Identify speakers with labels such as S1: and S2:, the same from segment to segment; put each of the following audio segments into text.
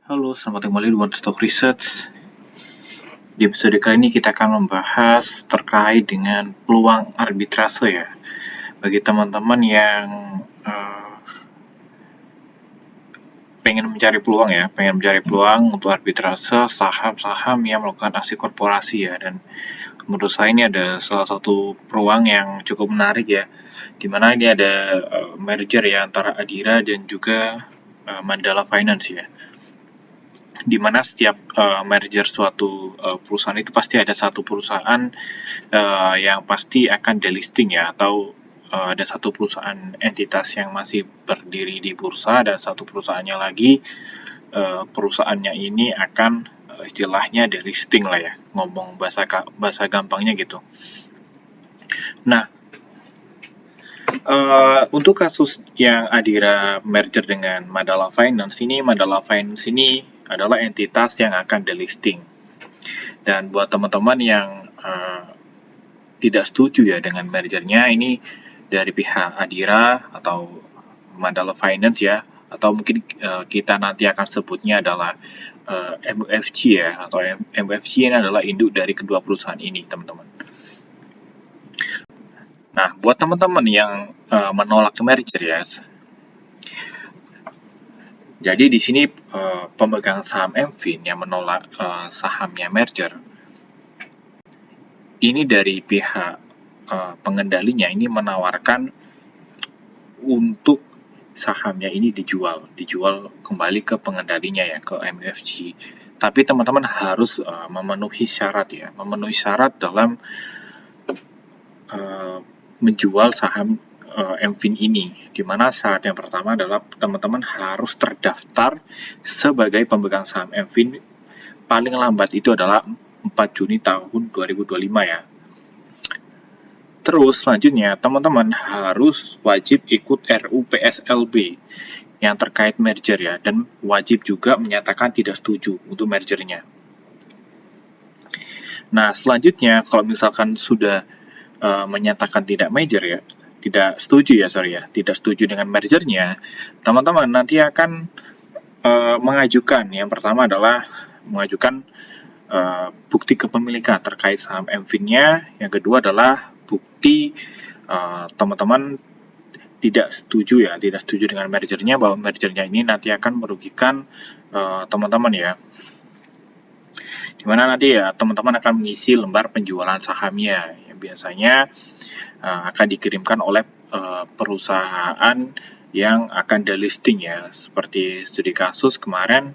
S1: Halo, selamat kembali di One Stock Research. Di episode kali ini kita akan membahas terkait dengan peluang arbitrase ya. Bagi teman-teman yang pengen mencari peluang untuk arbitrase saham-saham yang melakukan aksi korporasi ya. Dan menurut saya ini ada salah satu peluang yang cukup menarik ya. Dimana ini ada merger ya antara Adira dan juga Mandala Finance ya. Di mana setiap merger suatu perusahaan itu pasti ada satu perusahaan yang pasti akan delisting ya, atau ada satu perusahaan entitas yang masih berdiri di bursa dan satu perusahaannya lagi perusahaannya ini akan istilahnya delisting lah ya, ngomong bahasa gampangnya gitu. Nah, untuk kasus yang Adira merger dengan Mandala Finance ini adalah entitas yang akan delisting. Dan buat teman-teman yang tidak setuju ya dengan mergernya, ini dari pihak Adira atau Mandala Finance ya, atau mungkin kita nanti akan sebutnya adalah MUFG ya, atau MUFG ini adalah induk dari kedua perusahaan ini, teman-teman. Nah, buat teman-teman yang menolak merger ya, jadi di sini pemegang saham MFIN yang menolak sahamnya merger, ini dari pihak pengendalinya ini menawarkan untuk sahamnya ini dijual kembali ke pengendalinya ya, ke MUFG. Tapi teman-teman harus memenuhi syarat dalam menjual saham MFIN ini, di mana syarat yang pertama adalah teman-teman harus terdaftar sebagai pemegang saham MFIN paling lambat itu adalah 4 Juni tahun 2025 ya. Terus selanjutnya teman-teman harus wajib ikut RUU PSLB yang terkait merger ya, dan wajib juga menyatakan tidak setuju untuk mergernya. Nah, selanjutnya kalau misalkan sudah menyatakan tidak setuju dengan mergernya, teman-teman nanti akan mengajukan, yang pertama adalah mengajukan bukti kepemilikan terkait saham MFIN-nya, yang kedua adalah bukti teman-teman tidak setuju dengan mergernya, bahwa mergernya ini nanti akan merugikan teman-teman ya. Dimana nanti ya teman-teman akan mengisi lembar penjualan sahamnya yang biasanya akan dikirimkan oleh perusahaan yang akan delisting ya, seperti studi kasus kemarin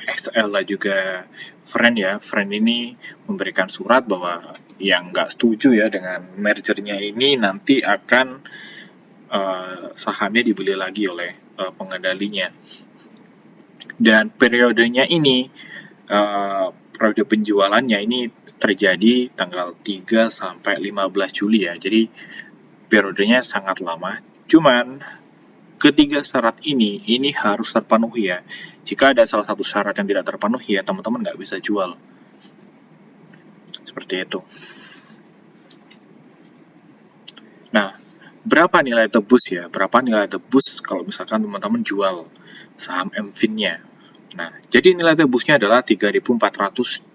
S1: XL dan juga Friend ini memberikan surat bahwa yang nggak setuju ya dengan mergernya ini nanti akan sahamnya dibeli lagi oleh pengendalinya. Dan periodenya ini periode penjualannya ini terjadi tanggal 3 sampai 15 Juli ya. Jadi periodenya sangat lama. Cuman ketiga syarat ini harus terpenuhi ya. Jika ada salah satu syarat yang tidak terpenuhi ya, teman-teman nggak bisa jual. Seperti itu. Nah, berapa nilai tebus ya? Berapa nilai tebus kalau misalkan teman-teman jual saham MFIN-nya? Nah, jadi nilai tebusnya adalah 3.426.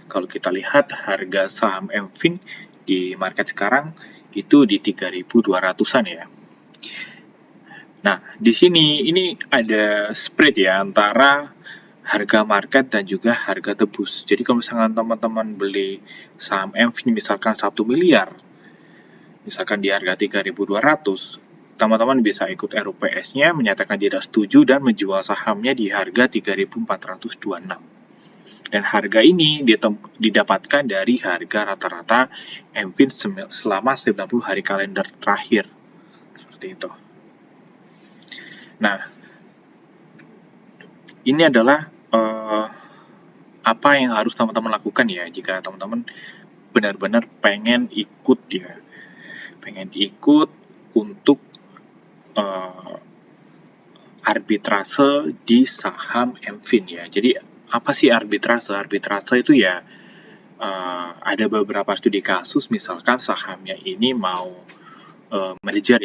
S1: Kalau kita lihat harga saham MFIN di market sekarang itu di 3.200-an ya. Nah, di sini ini ada spread ya antara harga market dan juga harga tebus. Jadi kalau misalkan teman-teman beli saham MFIN misalkan 1 miliar, misalkan di harga 3.200, teman-teman bisa ikut RUPS-nya, menyatakan tidak setuju dan menjual sahamnya di harga 3.426. Dan harga ini didapatkan dari harga rata-rata MFIN selama 90 hari kalender terakhir. Seperti itu. Nah, ini adalah apa yang harus teman-teman lakukan ya jika teman-teman benar-benar pengen ikut untuk arbitrase di saham MFIN ya. Jadi apa sih arbitrase? Arbitrase itu ya ada beberapa studi kasus, misalkan sahamnya ini mau merger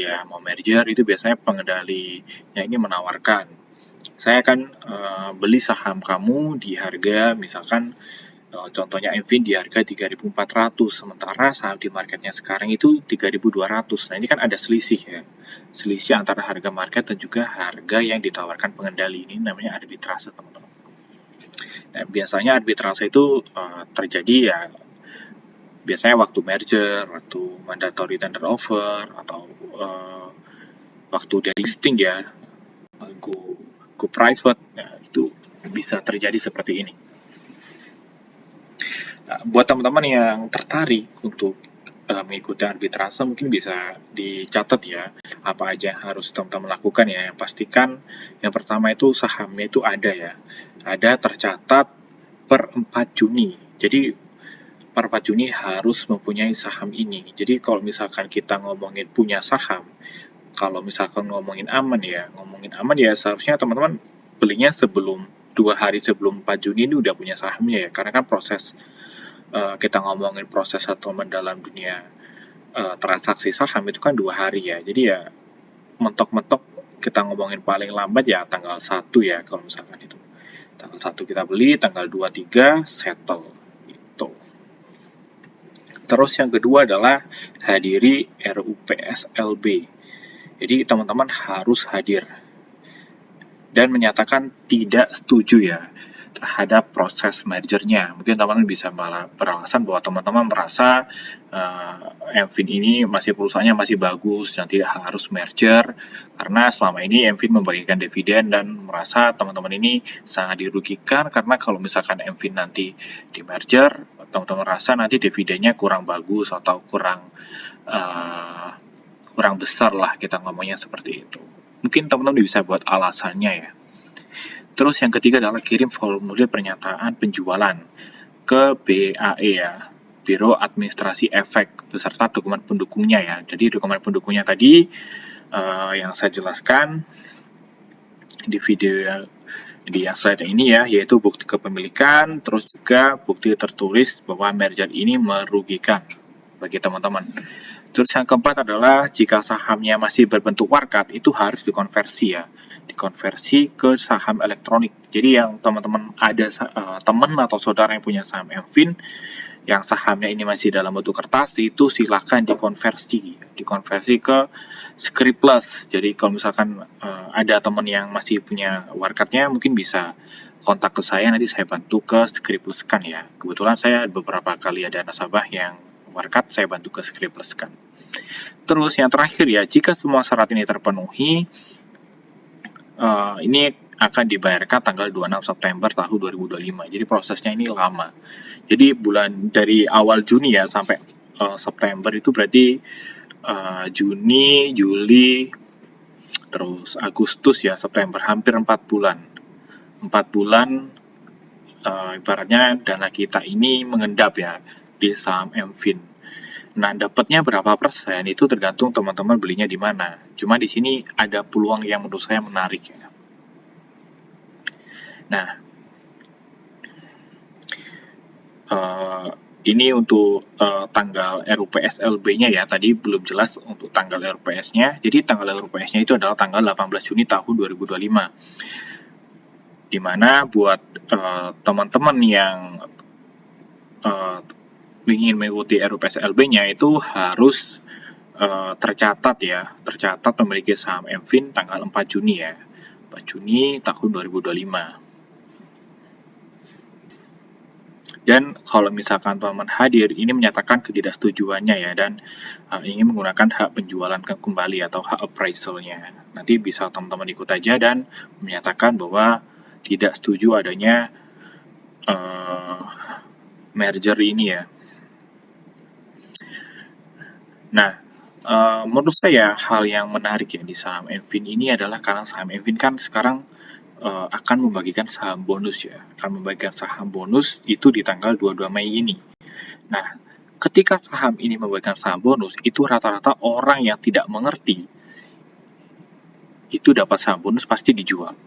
S1: itu biasanya pengendalinya ini menawarkan Saya akan beli saham kamu di harga misalkan contohnya MFIN di harga 3.400, sementara saham di marketnya sekarang itu 3.200. Nah, ini kan ada selisih ya. Selisih antara harga market dan juga harga yang ditawarkan pengendali. Ini namanya arbitrase, teman-teman. Nah, biasanya arbitrase itu terjadi ya biasanya waktu merger, waktu mandatory tender offer, atau waktu delisting ya, go private, ya, itu bisa terjadi seperti ini. Nah, buat teman-teman yang tertarik untuk mengikuti arbitrase, mungkin bisa dicatat ya apa aja yang harus teman-teman lakukan ya. Yang pastikan yang pertama itu sahamnya itu ada ya, ada tercatat per 4 Juni. Jadi per 4 Juni harus mempunyai saham ini. Jadi kalau misalkan kita ngomongin punya saham, kalau misalkan ngomongin aman ya seharusnya teman-teman belinya sebelum 2 hari sebelum 4 Juni ini udah punya sahamnya ya, karena kan proses kita ngomongin proses settlement dalam dunia transaksi saham itu kan 2 hari ya. Jadi ya mentok-mentok kita ngomongin paling lambat ya tanggal 1 ya, kalau misalkan itu. Tanggal 1 kita beli, tanggal 2-3 settle gitu. Terus yang kedua adalah hadiri RUPSLB. Jadi teman-teman harus hadir dan menyatakan tidak setuju ya terhadap proses mergernya. Mungkin teman-teman bisa beralasan bahwa teman-teman merasa MFIN ini perusahaannya masih bagus dan tidak harus merger, karena selama ini MFIN membagikan dividen dan merasa teman-teman ini sangat dirugikan karena kalau misalkan MFIN nanti di merger, teman-teman merasa nanti dividennya kurang bagus atau kurang besar lah, kita ngomongnya seperti itu. Mungkin teman-teman bisa buat alasannya ya. Terus yang ketiga adalah kirim formulir pernyataan penjualan ke BAE ya, Biro Administrasi Efek, beserta dokumen pendukungnya ya. Jadi dokumen pendukungnya tadi yang saya jelaskan di video di yang slide ini ya, yaitu bukti kepemilikan, terus juga bukti tertulis bahwa merger ini merugikan bagi teman-teman. Terus yang keempat adalah jika sahamnya masih berbentuk warkat, itu harus dikonversi ya, dikonversi ke saham elektronik. Jadi yang teman-teman ada teman atau saudara yang punya saham MFIN, yang sahamnya ini masih dalam bentuk kertas, itu silahkan dikonversi ke Scripless. Jadi kalau misalkan ada teman yang masih punya warkatnya, mungkin bisa kontak ke saya, nanti saya bantu ke Scripless kan ya. Kebetulan saya beberapa kali ada nasabah yang warkat, saya bantu ke Scripless kan. Terus yang terakhir ya, jika semua syarat ini terpenuhi, ini akan dibayarkan tanggal 26 September tahun 2025. Jadi prosesnya ini lama. Jadi dari awal Juni ya sampai September itu berarti Juni, Juli, terus Agustus ya, September, hampir 4 bulan. 4 bulan ibaratnya dana kita ini mengendap ya di saham MFIN. Nah, dapatnya berapa persen itu tergantung teman-teman belinya di mana. Cuma di sini ada peluang yang menurut saya menarik ya. Nah, ini untuk tanggal RUPSLB-nya ya, tadi belum jelas untuk tanggal RUPS-nya. Jadi tanggal RUPS-nya itu adalah tanggal 18 Juni tahun 2025. Dimana buat teman-teman yang ingin mengikuti RUPSLB-nya itu harus tercatat memiliki saham MFIN tanggal 4 Juni ya. 4 Juni tahun 2025. Dan kalau misalkan teman-teman hadir, ini menyatakan ketidaksetujuannya ya, dan ingin menggunakan hak penjualan kembali atau hak appraisalnya. Nanti bisa teman-teman ikut aja dan menyatakan bahwa tidak setuju adanya merger ini ya. Nah, menurut saya hal yang menarik ya di saham MFIN ini adalah karena saham MFIN kan sekarang akan membagikan saham bonus ya, akan membagikan saham bonus itu di tanggal 22 Mei ini. Nah, ketika saham ini membagikan saham bonus, itu rata-rata orang yang tidak mengerti itu dapat saham bonus pasti dijual.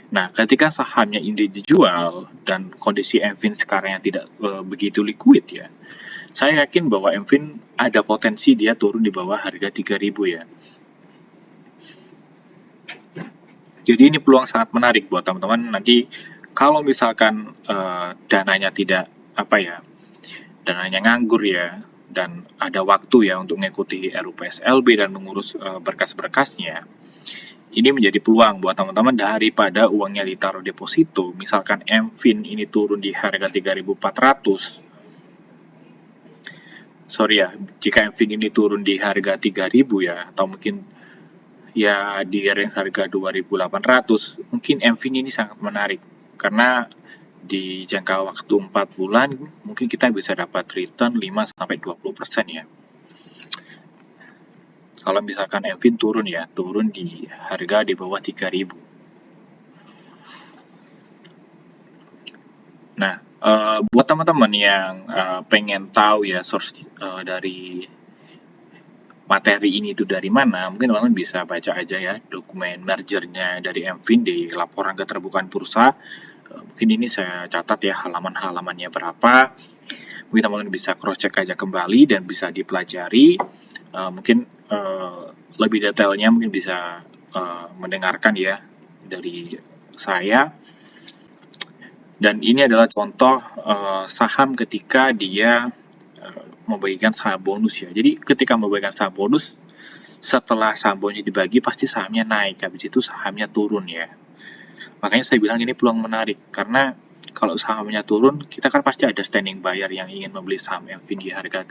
S1: Nah, ketika sahamnya ini dijual dan kondisi MFIN sekarang yang tidak begitu liquid ya, saya yakin bahwa MFIN ada potensi dia turun di bawah harga 3.000 ya. Jadi ini peluang sangat menarik buat teman-teman nanti kalau misalkan dananya tidak dananya nganggur ya, dan ada waktu ya untuk mengikuti RUPSLB dan mengurus berkas-berkasnya. Ini menjadi peluang buat teman-teman daripada uangnya ditaruh deposito. Misalkan MFIN ini turun di harga 3.400. Sorry ya, jika MFIN ini turun di harga 3.000 ya, atau mungkin ya di harga 2.800, mungkin MFIN ini sangat menarik. Karena di jangka waktu 4 bulan, mungkin kita bisa dapat return 5-20% ya. Kalau misalkan MFIN turun ya, turun di harga di bawah 3.000. Nah, buat teman-teman yang pengen tahu ya source dari materi ini itu dari mana, mungkin teman-teman bisa baca aja ya dokumen mergernya dari MFIN di laporan keterbukaan bursa. Mungkin ini saya catat ya halaman-halamannya berapa. Mungkin teman-teman bisa cross-check aja kembali dan bisa dipelajari. Mungkin lebih detailnya mungkin bisa mendengarkan ya dari saya. Dan ini adalah contoh saham ketika dia membagikan saham bonus ya. Jadi ketika membagikan saham bonus, setelah saham bonusnya dibagi pasti sahamnya naik, habis itu sahamnya turun ya. Makanya saya bilang ini peluang menarik, karena kalau sahamnya turun, kita kan pasti ada standing buyer yang ingin membeli saham MFIN di harga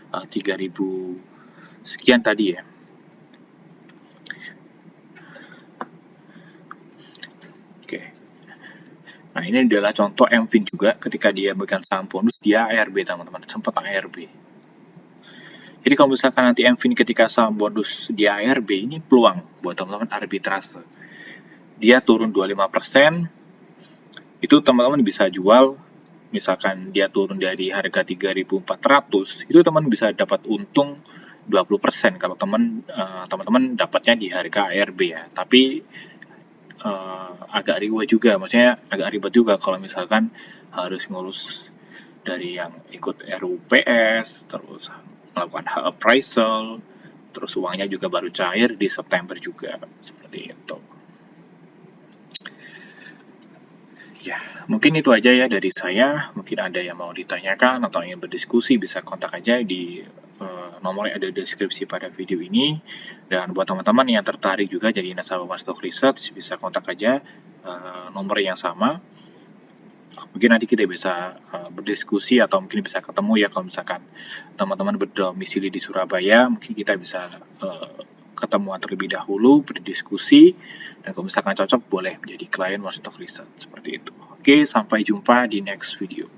S1: 3.000 sekian tadi ya. Oke. Nah, ini adalah contoh MFIN juga ketika dia memegang saham bonus, dia ARB teman-teman, sempat ARB. Jadi kalau misalkan nanti MFIN ketika saham bonus dia ARB, ini peluang buat teman-teman arbitrase. Dia turun 25%, itu teman-teman bisa jual. Misalkan dia turun dari harga 3.400, itu teman bisa dapat untung 20% kalau teman-teman dapatnya di harga ARB ya. Tapi agak ribet juga, maksudnya agak ribet juga kalau misalkan harus ngurus dari yang ikut RUPS, terus melakukan appraisal, terus uangnya juga baru cair di September juga, seperti itu. Ya, mungkin itu aja ya dari saya. Mungkin ada yang mau ditanyakan atau ingin berdiskusi, bisa kontak aja di nomor yang ada di deskripsi pada video ini. Dan buat teman-teman yang tertarik juga jadi nasabah Stock Research, bisa kontak aja nomor yang sama. Mungkin nanti kita bisa berdiskusi atau mungkin bisa ketemu ya kalau misalkan teman-teman berdomisili di Surabaya, mungkin kita bisa ketemuan terlebih dahulu, berdiskusi, dan kalau misalkan cocok boleh menjadi klien Stock Research seperti itu. Oke, sampai jumpa di next video.